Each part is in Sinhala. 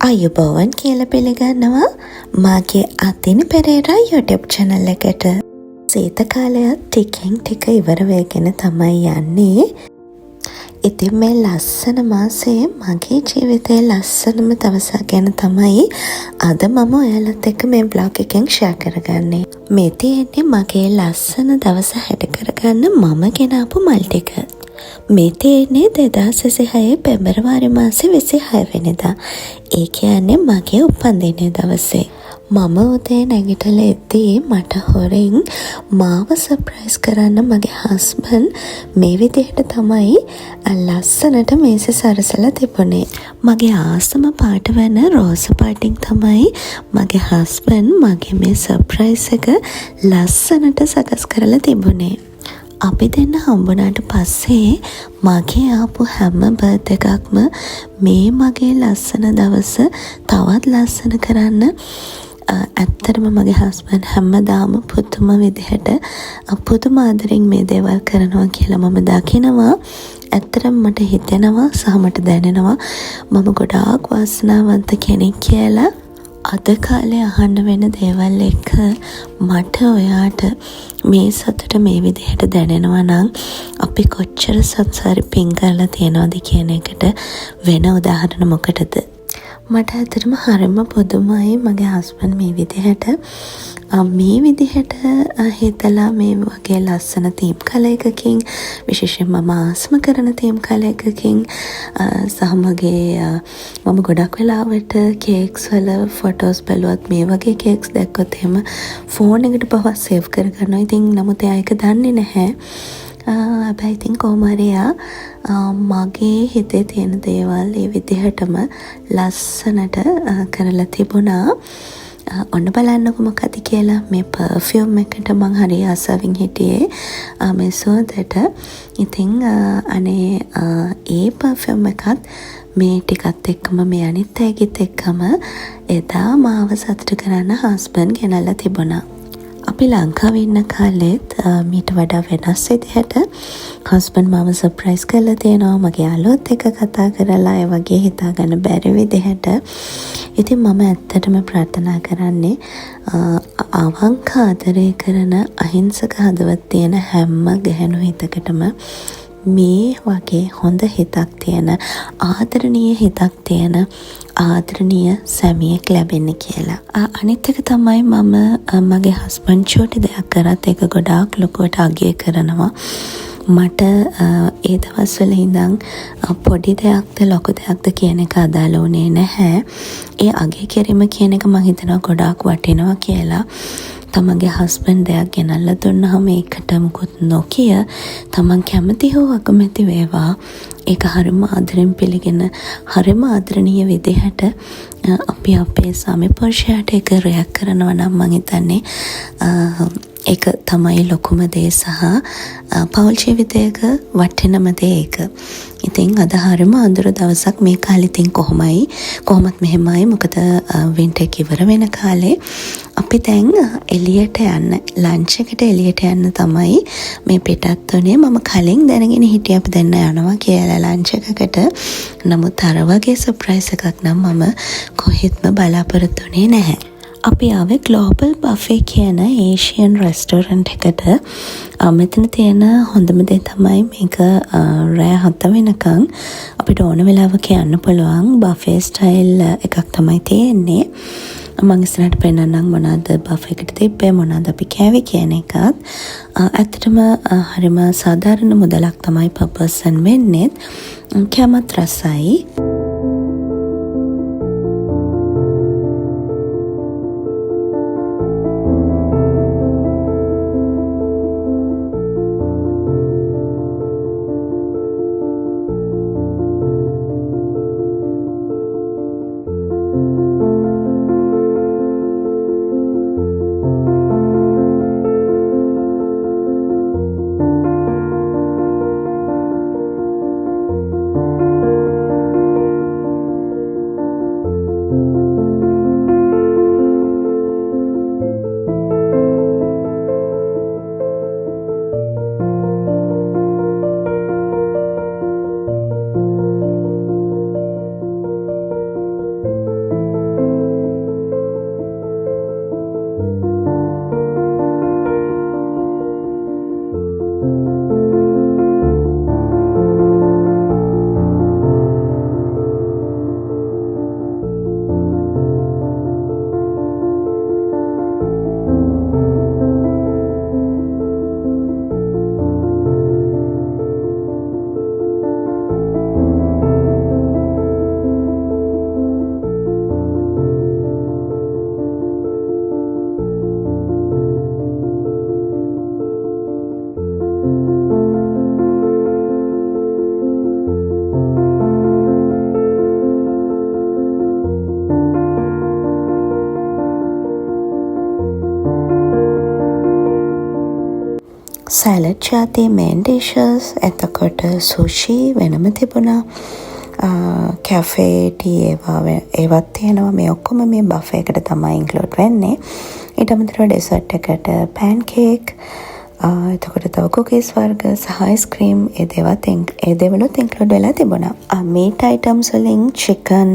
අයුබෝවන් කියලා පිළිගන්නවා මාගේ අතින් පෙරේරා YouTube channel එකට. සීත කාලයත් ටිකෙන් ටික ඉවර වෙගෙන තමයි යන්නේ. ඉතින් මේ ලස්සන මාසයේ මගේ ජීවිතයේ ලස්සනම දවසක් ගැන තමයි අද මම ඔයාලත් එක්ක මේ vlog එකෙන් share කරගන්නේ. මේ තියෙන්නේ මගේ ලස්සන දවස හැඩ කරගන්න මම ගෙනාපු මල් ටික. මේ තියෙන්නේ 2026 පෙබරවාරි මාසේ 26 වෙනිදා. ඒ කියන්නේ මගේ උපන්දිනය දවසේ. මම උදේ නැගිටලා එද්දී මට හොරෙන් මාව සර්ප්‍රයිස් කරන්න මගේ හස්බන්ඩ් මේ විදිහට තමයි ලස්සනට මේසෙ සරසලා තිබුණේ. මගේ ආසම පාට වෙන රෝස පාටින් තමයි මගේ හස්බන්ඩ් මගේ මේ සර්ප්‍රයිස් එක ලස්සනට සකස් කරලා තිබුණේ. අපි දෙන්න හම්බුනාට පස්සේ මගේ ආපු හැම බර්ත් එකක්ම මේ මගේ ලස්සන දවස තවත් ලස්සන කරන්න ඇත්තටම මගේ හස්බන්ඩ් හැමදාම පුදුම විදිහට පුදුම ආදරෙන් මේ දේවල් කරනවා කියලා මම දකිනවා. ඇත්තටම මට හිතෙනවා සහ මට දැනෙනවා මම ගොඩාක් වාසනාවන්ත කෙනෙක් කියලා. අද කාලේ අහන්න වෙන දේවල් එක්ක මට ඔයාට මේ සතුට මේ විදිහට දැනෙනවා නම් අපි කොච්චර සංසාරේ පින් කරලා තියනවද කියන එකට වෙන උදාහරණ මොකටද? මට ඇත්තටම හරිම පුදුමයි මගේ හස්බන්ඩ් මේ විදිහට හිතලා මේ වගේ ලස්සන තීම් කල එකකින් විශේෂයෙන් මම ආස්ම කරන තීම් කල එකකින් සහ මම ගොඩක් වෙලාවට කේක්ස් වල ෆොටෝස් බලුවත් මේ වගේ කේක්ස් දැක්කොත් එහෙම ෆෝන් එකට පවා සේව් කරගන්නවා. ඉතින් නමුත් එයා ඒක දන්නේ නැහැ. හැබැයි ඉතින් කොහොම හරි මගේ හිතේ තියෙන දේවල් ඒ විදිහටම ලස්සනට කරලා තිබුණා. ඔන්න බලන්නකො මොකද කියලා. මේ පර්ෆියුම් එකට මං හරි ආසාවෙන් හිටියේ මේ සුවඳට. ඉතින් ඒ පර්ෆියුම් එකත් මේ ටිකත් එක්කම මේ අනිත් අයගෙත් එක්කම එදා මාව සතුට කරන්න හස්බන්ඩ් ගෙනල්ලා තිබුණා. අපි ලංකාවේ ඉන්න කාලෙත් මීට වඩා වෙනස් විදිහට හස්බන්ඩ් මාව සර්ප්‍රයිස් කරලා තියෙනවා. මගේ යාළුවොත් එක්ක කතා කරලා ඒ වගේ හිතාගන්න බැරි විදිහට. ඉතින් මම ඇත්තටම ප්‍රාර්ථනා කරන්නේ අවංක ආදරය කරන අහිංසක හදවත් තියෙන හැම ගැහැණු හිතකටම මේ වගේ හොඳ හිතක් තියෙන ආදරණීය හිතක් තියෙන ආදරණීය සැමියෙක් ලැබෙන්න කියලා. අනිත් එක තමයි මම මගේ හස්බන්ඩ් චූටි දෙයක් කරත් ඒක ගොඩාක් ලොකුවට අගය කරනවා. මට ඒ දවස්වල ඉඳන් පොඩි දෙයක්ද ලොකු දෙයක්ද කියන එක අදාළ වුණේ නැහැ. ඒ අගය කිරීම කියන එක මම හිතනවා ගොඩාක් වටිනවා කියලා. තමන්ගේ හස්බන්ඩ් දෙයක් ගෙනල්ලා දුන්නාම ඒකට මුකුත් නොකිය තමන් කැමති හෝ අකමැති වේවා ඒක හරිම ආදරෙන් පිළිගෙන හරිම ආදරණීය විදිහට අපි අපේ සමීපර්ශයට ඒක රැයක් කරනවා නම් මම හිතන්නේ ඒක තමයි ලොකුම දේ සහ පෞල් ජීවිතයක වටිනම දේ ඒක. ඉතින් අද හරිම අඳුර දවසක් මේ කාලේ ඉතින් කොහොමත් මෙහෙමයි. මොකද වින්ටර් එක ඉවර වෙන කාලේ අපි දැන් එළියට යන්න ලන්ච් එකට එළියට යන්න තමයි මේ පිටත් උනේ. මම කලින් දැනගෙන හිටියේ අපි දෙන්න යනවා කියලා ලන්ච් එකකට. නමුත් අර වගේ සර්ප්‍රයිස් එකක් නම් මම කොහෙත්ම බලාපොරොත්තු වෙන්නේ නැහැ. අපි ආවේ ග්ලෝබල් බෆේ කියන ඒෂියන් රෙස්ටෝරන්ට් එකට. මෙතන තියෙන හොඳම දේ තමයි මේක රෑ 7 වෙනකන් අපිට ඕන වෙලාවක යන්න පුළුවන්. බෆේ ස්ටයිල් එකක් තමයි තියෙන්නේ. මම ඉස්සරහට පෙන්නන්නම් මොනවාද බෆේ එකට තිබ්බේ මොනවාද අපි කෑවේ කියන එකත්. ඇත්තටම හරිම සාධාරණ මුදලක් තමයි per person වෙන්නේ. කැමත් රසයි. සැලඩ් ජාතියේ මේන් ඩිෂස්, එතකොට සුෂි වෙනම තිබුණා. කැෆේ ටී ඒවත් තියෙනවා. මේ ඔක්කොම මේ බෆේ එකට තමයි ඉන්ක්ලූඩ් වෙන්නේ. ඊට අමතරව ඩෙසර්ට් එකට පෑන් කේක්, එතකොට තව කුකීස් වර්ග සහ අයිස්ක්‍රීම් ඒ දේවලුත් ඉන්ක්ලූඩ් වෙලා තිබුණා. මීට් අයිටම්ස් වලින් චිකන්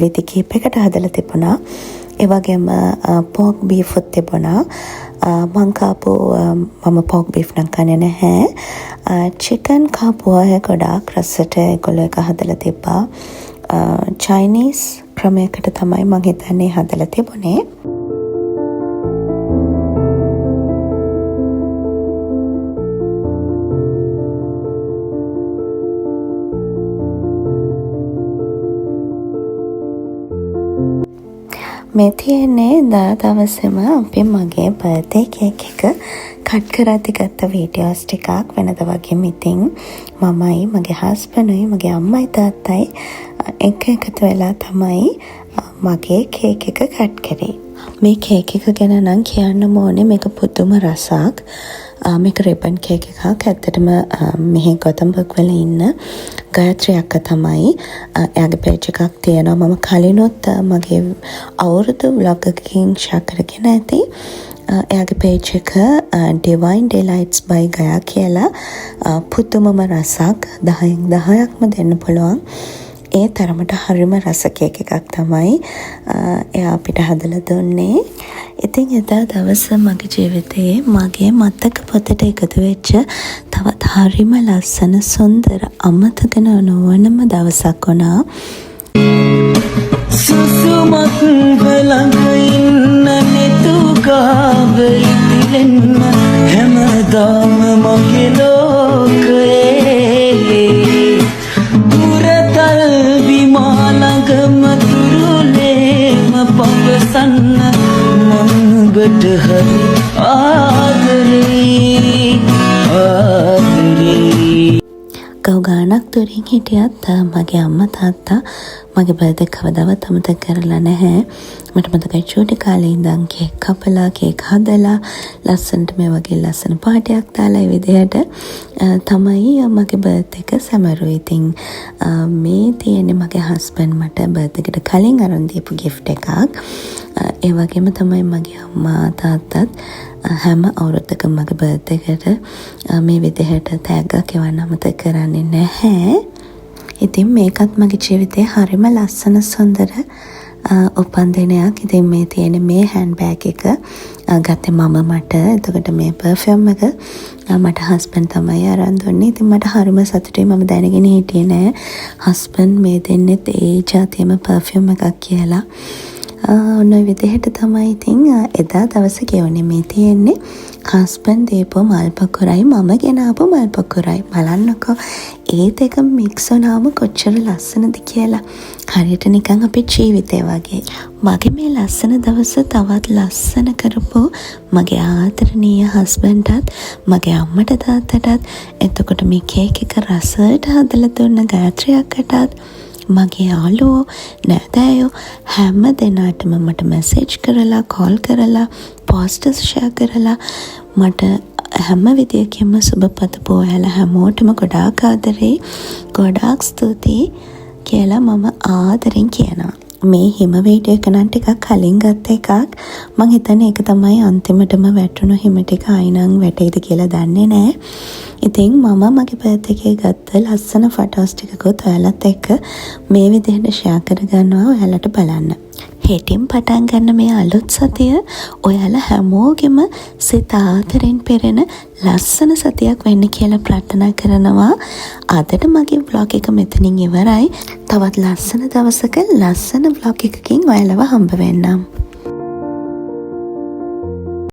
විදි කීපයකට හදලා තිබුණා. ඒ වගේම පෝක් බීෆුත් තිබුණා. මං කාපු මම පෝක් බීෆ් නම් කන්නේ නැහැ. චිකන් කාපු අය ගොඩාක් රසට ඒගොල්ලෝ එක හදලා තිබ්බා. චයිනීස් ක්‍රමයකට තමයි මං හිතන්නේ හදලා තිබුණේ. මේ තියෙන්නේ දවසේම අපි මගේ බර්ත්ඩේ කේක් එක කට් කරද්දි ගත්ත වීඩියෝස් ටිකක්. වෙනද වගේම ඉතින් මමයි මගේ හස්බන්ඩ්ුයි මගේ අම්මයි තාත්තයි එකතු වෙලා තමයි මගේ කේක් එක කට් කරේ. මේ කේක් එක ගැන නම් කියන්න ඕනේ මේක පුදුම රසක්. මේක රිබන් කේක් එකක්. ඇත්තටම මෙහි ගොතම්බර්ග් වල ඉන්න ගයත්‍රි අක්කා තමයි. එයාගේ පේජ් එකක් තියෙනවා. මම කලිනුත් මගේ අවුරුදු vlog එකකින් ෂෙයා කරගෙන ඇති. එයාගේ පේජ් එක Divine Delights by Gaya කියලා පුදුමම රසක් 10න් 10ක්ම දෙන්න පුළුවන්. ඒ තරමට හරිම රස කේක් එකක් තමයි එයා අපිට හදලා දුන්නේ. ඉතින් එදා දවස මගේ ජීවිතයේ මගේ මතක පොතට එකතු වෙච්ච තවත් හරිම ලස්සන සුන්දර අමතක නොවනම දවසක් වුණා. සුසුමක් බලංග ඉන්න නෙතුගාව ඉතිලෙන්න හැමදාම මගේ ලෝකයේ දුරතල් විමානගම තුරුලේම පවසන්න මංගට හරි ආදරේ ගානක් දුරින් හිටියත් මගේ අම්මා තාත්තා මගේ බර්ත්ඩේ කවදාවත් අමතක කරලා නැහැ. මට මතකයි චූටි කාලේ ඉඳන් කේක් කපලා කේක් හදලා ලස්සනට මේ වගේ ලස්සන පාටියක් දාලා ඒ විදිහට තමයි මගේ බර්ත්ඩේ එක සැමරුවේ. ඉතින් මේ තියෙන්නේ මගේ හස්බන්ඩ් මට බර්ත්ඩේ එකට කලින් අරන් දීපු gift එකක්. ඒ වගේම තමයි මගේ අම්මා තාත්තත් හැම අවුරුද්දකම මගේ බර්ත්ඩේ එකට මේ විදිහට තෑග්ගක් එවන්න අමතක කරන්නේ නැහැ. ඉතින් මේකත් මගේ ජීවිතේ හරිම ලස්සන සුන්දර උපන්දිනයක්. ඉතින් මේ තියෙන මේ හෑන්ඩ් බෑග් එක ගත්තේ මම මට. එතකොට මේ පර්ෆියුම් එක මට හස්බන්ඩ් තමයි අරන් දුන්නේ. ඉතින් මට හරිම සතුටුයි. මම දැනගෙන හිටියේ නෑ හස්බන්ඩ් මේ දෙන්නෙත් ඒ જાතියම පර්ෆියුම් එකක් කියලා. ඔන්න ඔය විදිහට තමයි ඉතින් එදා දවස ගෙවුනේ. මේ තියෙන්නේ හස්බන්ඩ් දීපු මල් පොකුරයි මම ගෙනාපු මල් පොකුරයි. බලන්නකෝ ඒ දෙක මික්ස් වුණාම කොච්චර ලස්සනද කියලා. හරියට නිකන් අපේ ජීවිතේ වගේ. මගේ මේ ලස්සන දවස තවත් ලස්සන කරපු මගේ ආදරණීය හස්බන්ඩ්ටත් මගේ අම්මට තාත්තටත් එතකොට මේ කේක් එක රසට හදලා දුන්න ගායත්‍රි අක්කටත් මගේ යාළුවෝ නෑදෑයෝ හැම දෙනාටම මට මැසේජ් කරලා කෝල් කරලා පෝස්ටර්ස් ෂෙයා කරලා මට හැම විදියකින්ම සුබ පතපු ඔයාලා හැමෝටම ගොඩාක් ආදරේ ගොඩාක් ස්තුතියි කියලා මම ආදරෙන් කියනවා. මේ හිම වීඩියෝ එක නම් ටිකක් කලින් ගත්ත එකක්. මං හිතන්නේ ඒක තමයි අන්තිමටම වැටුණු හිම ටික ආයිනම් වැටෙයිද කියලා දන්නේ නෑ. ඉතින් මම මගේ බර්ත්ඩේ එකේ ගත්ත ලස්සන ෆොටෝස් ටිකකුත් ඔයාලත් එක්ක මේ විදිහට ෂෙයා කරගන්නවා ඔයාලට බලන්න. හෙටින් පටන් ගන්න මේ අලුත් සතිය ඔයාලා හැමෝගෙම සිත ආදරෙන් පෙරෙන ලස්සන සතියක් වෙන්න කියලා ප්‍රාර්ථනා කරනවා. අදට මගේ vlog එක මෙතනින් ඉවරයි. තවත් ලස්සන දවසක ලස්සන vlog එකකින් ඔයාලව හම්බ වෙන්නම්.